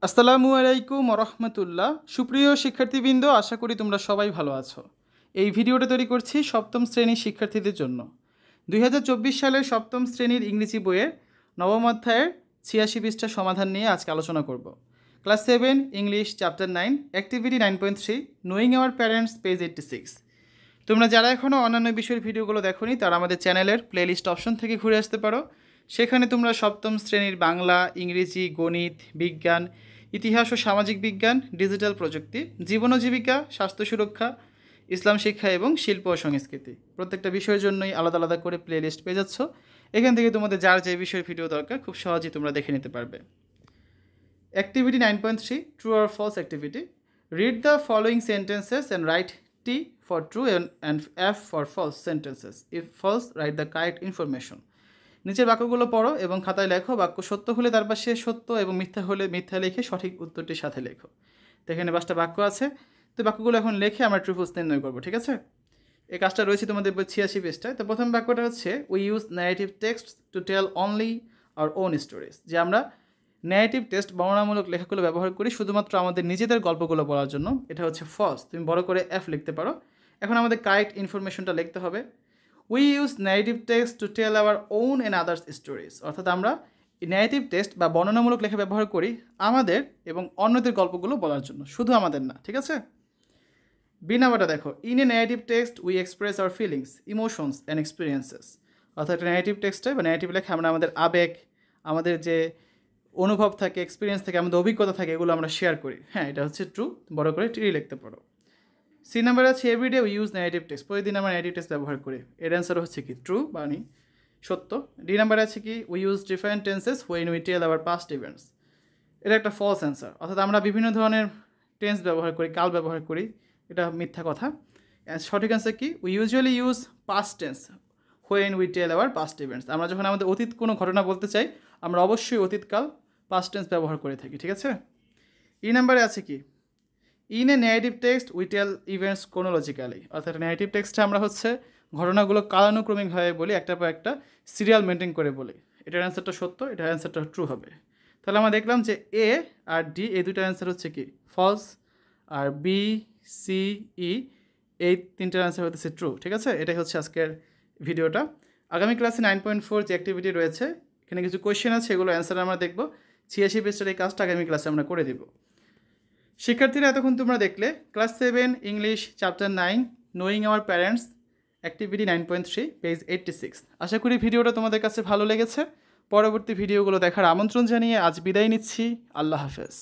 আসসালামু আলাইকুম রহমতুল্লাহ। সুপ্রিয় শিক্ষার্থীবৃন্দ, আশা করি তোমরা সবাই ভালো আছো। এই ভিডিওটা তৈরি করছি সপ্তম শ্রেণীর শিক্ষার্থীদের জন্য। 2024 সালের সপ্তম শ্রেণীর ইংরেজি বইয়ের নবম অধ্যায়ের 86 পৃষ্ঠার সমাধান নিয়ে আজকে আলোচনা করব। Class 7 English chapter 9 activity 9.3 knowing our parents page 86। তোমরা যারা এখনও অন্যান্য বিষয়ের ভিডিওগুলো দেখোনি তারা আমাদের চ্যানেলের প্লেলিস্ট অপশন থেকে ঘুরে আসতে পারো। সেখানে তোমরা সপ্তম শ্রেণীর বাংলা, ইংরেজি, গণিত, বিজ্ঞান, ইতিহাস ও সামাজিক বিজ্ঞান, ডিজিটাল প্রযুক্তি, জীবন ও জীবিকা, স্বাস্থ্য সুরক্ষা, ইসলাম শিক্ষা এবং শিল্প ও সংস্কৃতি প্রত্যেকটা বিষয়ের জন্যই আলাদা আলাদা করে প্লেলিস্ট পেয়ে যাচ্ছ। এখান থেকে তোমাদের যার যে বিষয়ের ভিডিও দরকার খুব সহজেই তোমরা দেখে নিতে পারবে। Activity 9.3 true or false activity. Read the following sentences and write T for true and F for false sentences. If false, write the correct information. নিচের বাক্যগুলো পড়ো এবং খাতায় লেখো। বাক্য সত্য হলে তার পাশে সত্য এবং মিথ্যা হলে মিথ্যা লিখে সঠিক উত্তরটির সাথে লেখো। তো এখানে 5টা বাক্য আছে, তো বাক্যগুলো এখন লিখে আমরা ট্রু ফলস নির্ণয় করবো, ঠিক আছে? এই কাজটা রয়েছে তোমাদের 86 পৃষ্ঠায়। তো প্রথম বাক্যটা হচ্ছে we use narrative text to tell only our own stories, যে আমরা ন্যারেটিভ টেক্সট বর্ণনামূলক লেখাগুলো ব্যবহার করি শুধুমাত্র আমাদের নিজেদের গল্পগুলো বলার জন্য। এটা হচ্ছে ফলস, তুমি বড় করে F লিখতে পারো। এখন আমাদের কারেক্ট ইনফরমেশনটা লিখতে হবে। We use narrative text to tell our own and others stories, অর্থাৎ আমরা ন্যারেটিভ টেক্সট বা বর্ণনামূলক লেখা ব্যবহার করি আমাদের এবং অন্যদের গল্পগুলো বলার জন্য, শুধু আমাদের না, ঠিক আছে? বি নাম্বারটা দেখো, in a narrative text we express hour feelings, emotions and experiences, অর্থাৎ ন্যারেটিভ টেক্সটে বা ন্যারেটিভ লেখা আমরা আমাদের আবেগ, আমাদের যে অনুভব থাকে, এক্সপিরিয়েন্স থাকে, আমাদের অভিজ্ঞতা থাকে, এগুলো আমরা শেয়ার করি। হ্যাঁ, এটা হচ্ছে ট্রু, বড় করে টি লিখতে পারো। সি নাম্বার আছে everyday we use narrative text, প্রতিদিন আমরা ন্যারেটিভ টেক্সট ব্যবহার করি। এর অ্যান্সার হচ্ছে কি ট্রু বানি সত্য। ডি নাম্বারে আছে কি we use different tenses when we tell our past events, এটা একটা ফলস অ্যান্সার, অর্থাৎ আমরা বিভিন্ন ধরনের টেন্স ব্যবহার করি, কাল ব্যবহার করি, এটা মিথ্যা কথা। সঠিক অ্যান্সার কি we usually use past tense when we tell our past events, আমরা যখন আমাদের অতীত কোনো ঘটনা বলতে চাই আমরা অবশ্যই অতীতকাল পাস্ট টেন্স ব্যবহার করে থাকি, ঠিক আছে? ই নাম্বারে আছে কি in a narrative text we tell events chronologically, অর্থাৎ ন্যারেটিভ টেক্সটে আমরা হচ্ছে ঘটনাগুলো কালানুক্রমিকভাবে বলি, একটা পর একটা সিরিয়াল মেনটেন করে বলি। এটার অ্যান্সারটা সত্য, এটার অ্যান্সারটা ট্রু হবে। তাহলে আমরা দেখলাম যে এ আর ডি এই দুটো অ্যান্সার হচ্ছে কি ফলস, আর বি, সি, ই এই তিনটার অ্যান্সার হচ্ছে ট্রু, ঠিক আছে? এটাই হচ্ছে আজকের ভিডিওটা। আগামী ক্লাসে 9.4 যে অ্যাক্টিভিটি রয়েছে, এখানে কিছু কোয়েশ্চেন আছে, এগুলো অ্যান্সার আমরা দেখবো। 86 পৃষ্ঠার এই কাজটা আগামী ক্লাসে আমরা করে দিব। শিক্ষার্থীরা, এতক্ষণ তোমরা দেখলে class 7 English chapter 9 knowing our parents activity 9.3 page 86। আশা করি ভিডিওটা তোমাদের কাছে ভালো লেগেছে। পরবর্তী ভিডিওগুলো দেখার আমন্ত্রণ জানিয়ে আজ বিদায় নিচ্ছি। আল্লাহ হাফেজ।